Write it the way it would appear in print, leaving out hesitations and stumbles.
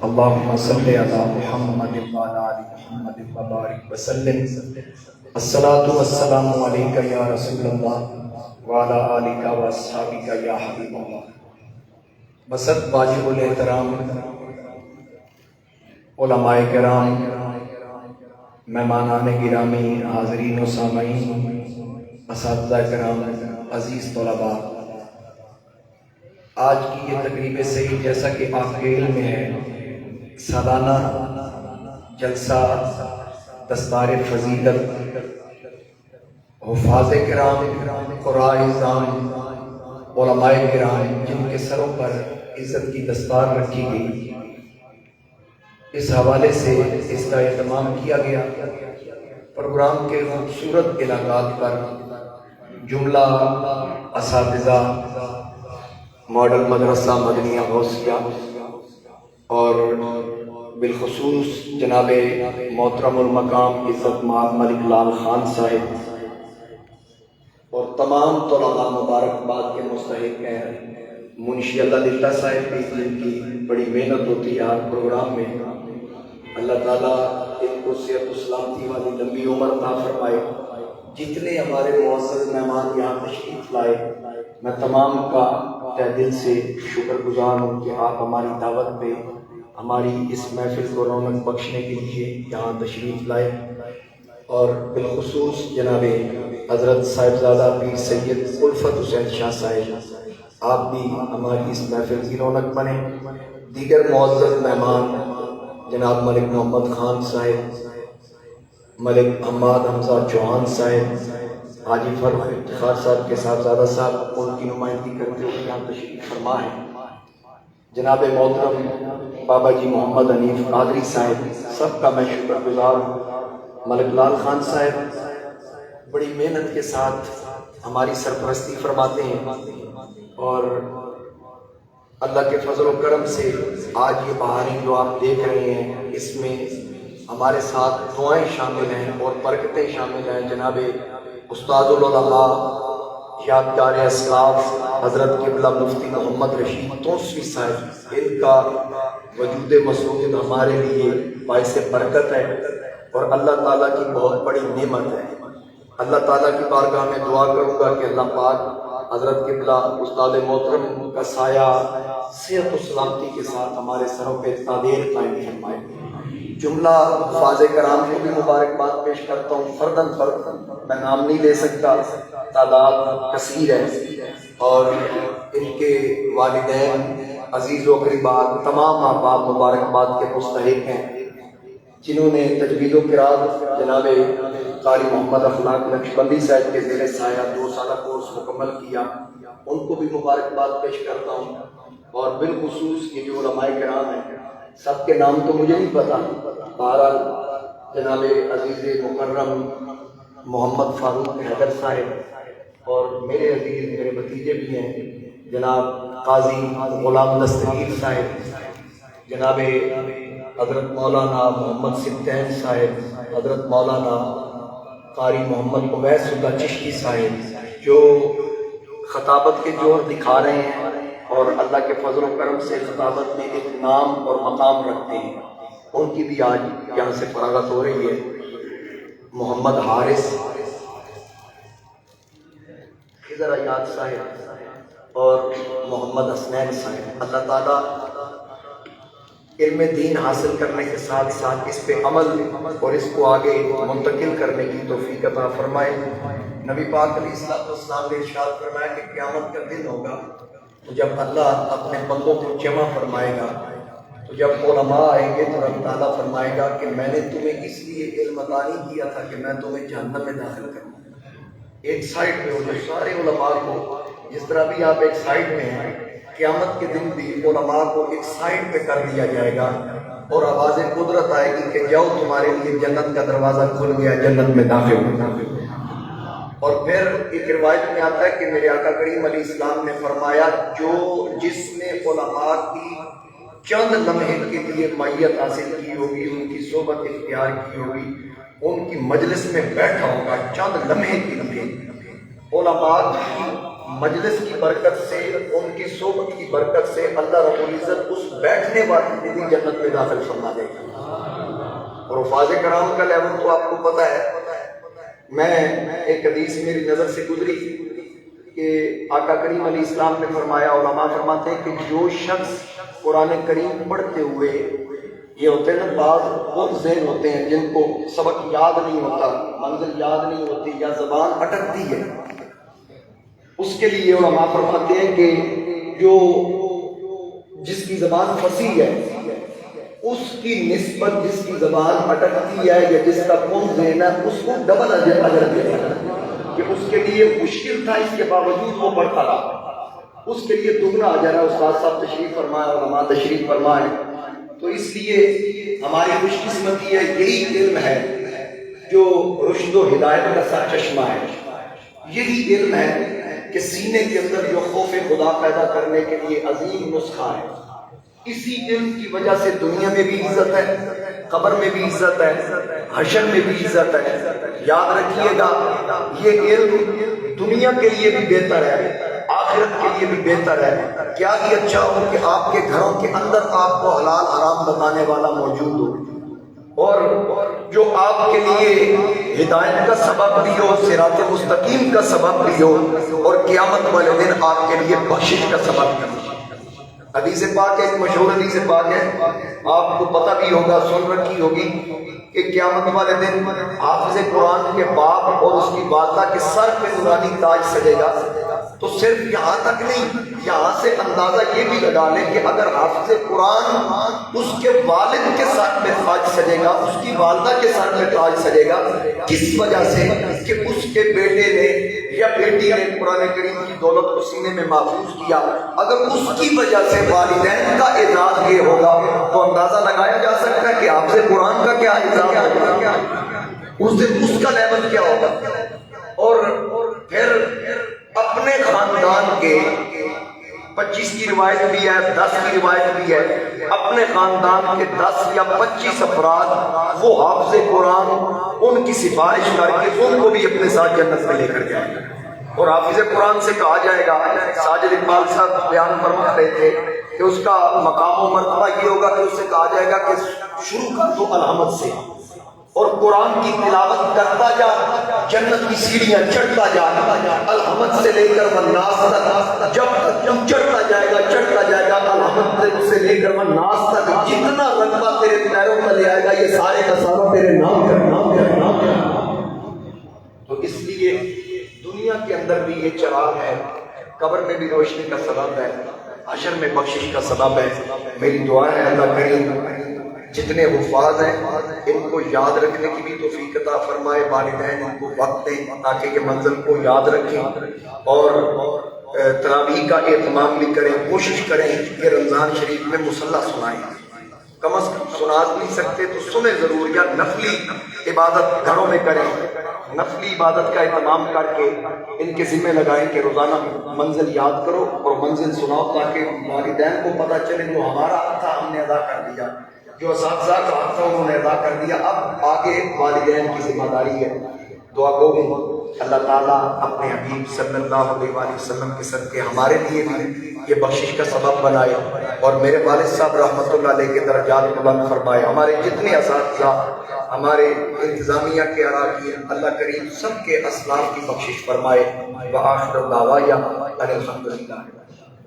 اللهم صل على محمد وعلى آل محمد وبارك وسلم. الصلاة والسلام عليك يا رسول الله وعلى آلك وأصحابك يا حبيب الله. بسط واجب الاحترام علماء کرام، مہمانان گرامی، حاضرین و سامعین، اساتذہ کرام، عزیز طلباء، آج کی یہ تقریب سعید جیسا کہ آپ کے علم میں ہے سالانہ جلسہ دستار فضیلت حفاظ کرام، قراء اعظام، علماء کرام جن کے سروں پر عزت کی دستار رکھی گئی، اس حوالے سے اس کا اہتمام کیا گیا. پروگرام کے خوبصورت علاقات پر جملہ اساتذہ ماڈل مدرسہ مدنیہ غوثیہ اور بالخصوص جناب محترم المقام عزت مآب ملک لال خان صاحب اور تمام طلباء مبارکباد کے مستحق ہیں. منشی اللہ دلہ صاحب بھی جن کی بڑی محنت ہوتی ہے ہر پروگرام میں، اللہ تعالیٰ ان کو صحت و سلامتی والی لمبی عمر عطا فرمائے. جتنے ہمارے معزز مہمان یہاں تشریف لائے، میں تمام کا تہ دل سے شکر گزار ہوں کہ آپ ہماری دعوت پہ ہماری اس محفل کو رونق بخشنے کے لیے یہاں تشریف لائے. اور بالخصوص جناب حضرت صاحبزادہ پیر سید الفت حسین شاہ صاحب، آپ بھی ہماری اس محفل کی رونق بنے. دیگر معزز مہمان جناب ملک محمد خان صاحب، ملک حماد حمزہ چوہان صاحب، حاجی فرخ افتخار صاحب کے صاحبزادہ صاحب، ان کی نمائندگی کرتے ہوئے یہاں تشریف فرما ہے. جناب محترم بابا جی محمد حنیف قادری صاحب، سب کا میں شکر گزار ہوں. ملک لال خان صاحب بڑی محنت کے ساتھ ہماری سرپرستی فرماتے ہیں اور اللہ کے فضل و کرم سے آج یہ بہاریں جو آپ دیکھ رہے ہیں اس میں ہمارے ساتھ دعائیں شامل ہیں اور برکتیں شامل ہیں. جناب استاد العلماء یادگار اسلاف حضرت قبلہ مفتی محمد رشید توسوی صاحب، ان کا وجود مسعود ہمارے لیے باعث برکت ہے اور اللہ تعالیٰ کی بہت بڑی نعمت ہے. اللہ تعالیٰ کی بارگاہ میں دعا کروں گا کہ اللہ پاک حضرت قبلہ استاد محترم کا سایہ صحت و سلامتی کے ساتھ ہمارے سروں پہ تعدیر قائم فرمائے. جملہ حفاظ کرام کو بھی مبارکباد پیش کرتا ہوں. فرداً فرد میں نام نہیں لے سکتا، تعداد کثیر ہے اور ان کے والدین عزیز و قریبات تمام احباب مبارکباد کے مستحق ہیں جنہوں نے تجوید و قرات جناب قاری محمد اخلاق نقشبندی صاحب کے زیر سایہ 2 سالہ کورس مکمل کیا. ان کو بھی مبارکباد پیش کرتا ہوں. اور بالخصوص یہ جو علماء کرام ہیں سب کے نام تو مجھے نہیں پتا، بہرحال جناب عزیز مکرم محمد فاروق حیدر صاحب اور میرے عزیز میرے بھتیجے بھی ہیں جناب قاضی غلام دستگیر صاحب، جناب حضرت مولانا محمد سبطین صاحب، حضرت مولانا قاری محمد اویس اللہ چشتی صاحب، جو خطابت کے جوہر دکھا رہے ہیں اور اللہ کے فضل و کرم سے خطابت میں ایک نام اور مقام رکھتے ہیں. ان کی بھی آج یہاں سے فراغت ہو رہی ہے. محمد حارث خضر ایاد صاحب اور محمد حسنین صاحب، اللہ تعالیٰ علم دین حاصل کرنے کے ساتھ ساتھ اس پہ عمل اور اس کو آگے منتقل کرنے کی توفیق عطا فرمائے. نبی پاک علیہ السلام نے ارشاد فرمایا کہ قیامت کا دن ہوگا تو جب اللہ اپنے بندوں کو جمع فرمائے گا تو جب علماء آئیں گے تو رب تعالیٰ فرمائے گا کہ میں نے تمہیں اس لیے علم عطا نہیں کیا تھا کہ میں تمہیں جہنم میں داخل کروں. ایک سائڈ پہ ہو جو سارے علماء کو، جس طرح بھی آپ ایک سائڈ میں ہیں، قیامت کے دن بھی علماء کو ایک سائڈ پہ کر دیا جائے گا اور آواز قدرت آئے گی کہ جاؤ تمہارے لیے جنت کا دروازہ کھل گیا، جنت میں داخل ہو. اور پھر ایک روایت میں آتا ہے کہ میرے آقا کریم علیہ السلام نے فرمایا جس نے علماء کی چند لمحے کے لیے معیت حاصل کی ہوگی، ان کی صحبت اختیار کی ہوگی، ان کی مجلس میں بیٹھا ہوگا چند لمحے کے لیے، علماء کی مجلس کی برکت سے، ان کی صحبت کی برکت سے اللہ رب العزت اس بیٹھنے والی کو بھی جنت میں داخل فرما دے گا۔ اور حفاظ کرام کا لیول تو آپ کو پتہ ہے۔ میں ایک حدیث میری نظر سے گزری کہ آقا کریم علیہ السلام نے فرمایا، علماء فرماتے ہیں کہ جو شخص قرآن کریم پڑھتے ہوئے، یہ ہوتے ہیں بعض بہت ذہن ہوتے ہیں جن کو سبق یاد نہیں ہوتا، منزل یاد نہیں ہوتی یا زبان اٹکتی ہے، اس کے لیے علماء فرماتے ہیں کہ جو جس کی زبان فصیح ہے اس کی نسبت جس کی زبان اٹکتی ہے یا جس کا کم ذہن ہے اس کو ڈبل اجر دیا ہے، کہ اس کے لیے مشکل تھا اس کے باوجود وہ پڑھتا رہا، اس کے لیے دگنا اجر ہے۔ استاد صاحب تشریف فرمائے، علماء تشریف فرمائے، تو اس لیے ہماری خوش قسمتی ہے، یہی علم ہے جو رشد و ہدایت کا سرچشمہ ہے، یہی علم ہے کہ سینے کے اندر جو خوف خدا پیدا کرنے کے لیے عظیم نسخہ ہے۔ اسی علم کی وجہ سے دنیا میں بھی عزت ہے، قبر میں بھی عزت ہے، حشر میں بھی عزت ہے۔ یاد رکھیے گا یہ علم دنیا کے لیے بھی بہتر ہے، آخرت کے لیے بھی بہتر ہے۔ کیا ہی اچھا ہو کہ آپ کے گھروں کے اندر آپ کو حلال حرام بتانے والا موجود ہو، اور جو آپ کے لیے ہدایت کا سبب بھی ہو، صراط مستقیم کا سبب بھی ہو، اور قیامت والے دن آپ کے لیے بخشش کا سبب بھی ہو۔ حدیث پاک ہے، ایک مشہور حدیث پاک ہے، آپ کو پتہ بھی ہوگا، سن رکھی ہوگی کہ قیامت والے دن حافظ قرآن کے باپ اور اس کی والدہ کے سر پہ نورانی تاج سجے گا۔ تو صرف یہاں تک نہیں، یہاں سے اندازہ یہ بھی لگا لیں کہ اگر حافظ قرآن اس کے والد کے سر پہ تاج سجے گا، اس کی والدہ کے سر پہ تاج سجے گا، کس وجہ سے؟ کہ اس کے بیٹے نے یا بیٹی نے قرآن کریم کی دولت کو سینے میں محفوظ کیا۔ اگر اس کی وجہ سے والدین کا اعزاز یہ ہوگا تو اندازہ لگایا جا سکتا ہے کہ حافظ قرآن کا کیا اعزاز ہوگا، اس دن اس کا لیول کیا ہوگا۔ اور پھر اپنے خاندان کے 25 کی روایت بھی ہے، 10 کی روایت بھی ہے، اپنے خاندان کے 10 یا 25 افراد وہ حافظ قرآن ان کی سفارش کر کے ان کو بھی اپنے ساتھ جنت میں لے کر جائیں گے۔ اور حافظ قرآن سے کہا جائے گا، ساجد اقبال صاحب بیان فرما رہے تھے کہ اس کا مقام و مرتبہ یہ ہوگا کہ اس سے کہا جائے گا کہ شروع کر دو الحمد سے اور قرآن کی تلاوت کرتا جا، جنت کی سیڑھیاں چڑھتا جا، الحمد سے لے کر والناس تک، جب تم چڑھتا جائے گا الحمد سے لے کر والناس تک، جتنا رقبہ تیرے پیروں میں لے آئے گا یہ سارے کا سارا تیرے نام کا۔ تو اس لیے دنیا کے اندر بھی یہ چراغ ہے، قبر میں بھی روشنی کا سبب ہے، حشر میں بخشش کا سبب ہے۔ میری دعا ہے اللہ کریم جتنے حفاظ ہیں ان کو یاد رکھنے کی بھی توفیق عطا فرمائے، والدین ان کو وقت دیں تاکہ یہ منزل کو یاد رکھیں، اور تراویح کا اہتمام بھی کریں، کوشش کریں کہ رمضان شریف میں مصلی سنائیں، کم از کم سنا نہیں سکتے تو سنیں ضرور، یا نفلی عبادت گھروں میں کریں، نفلی عبادت کا اہتمام کر کے ان کے ذمہ لگائیں کہ روزانہ منزل یاد کرو اور منزل سناؤ، تاکہ والدین کو پتہ چلے جو ہمارا حق تھا ہم نے ادا کر دیا، جو اساتذہ کا حق تھا انہوں نے ادا کر دیا، اب آگے والدین کی ذمہ داری ہے۔ دعا گو اللہ تعالیٰ اپنے حبیب صلی اللہ علیہ وآلہ وسلم کے صدقے ہمارے لیے بھی یہ بخشش کا سبب بنائے، اور میرے والد صاحب رحمۃ اللہ علیہ کے درجات بلند فرمائے، ہمارے جتنے اساتذہ، ہمارے انتظامیہ کے اراکین، اللہ کریم سب کے اسلاف کی بخشش فرمائے۔ وآخر دعوانا ان الحمد للہ۔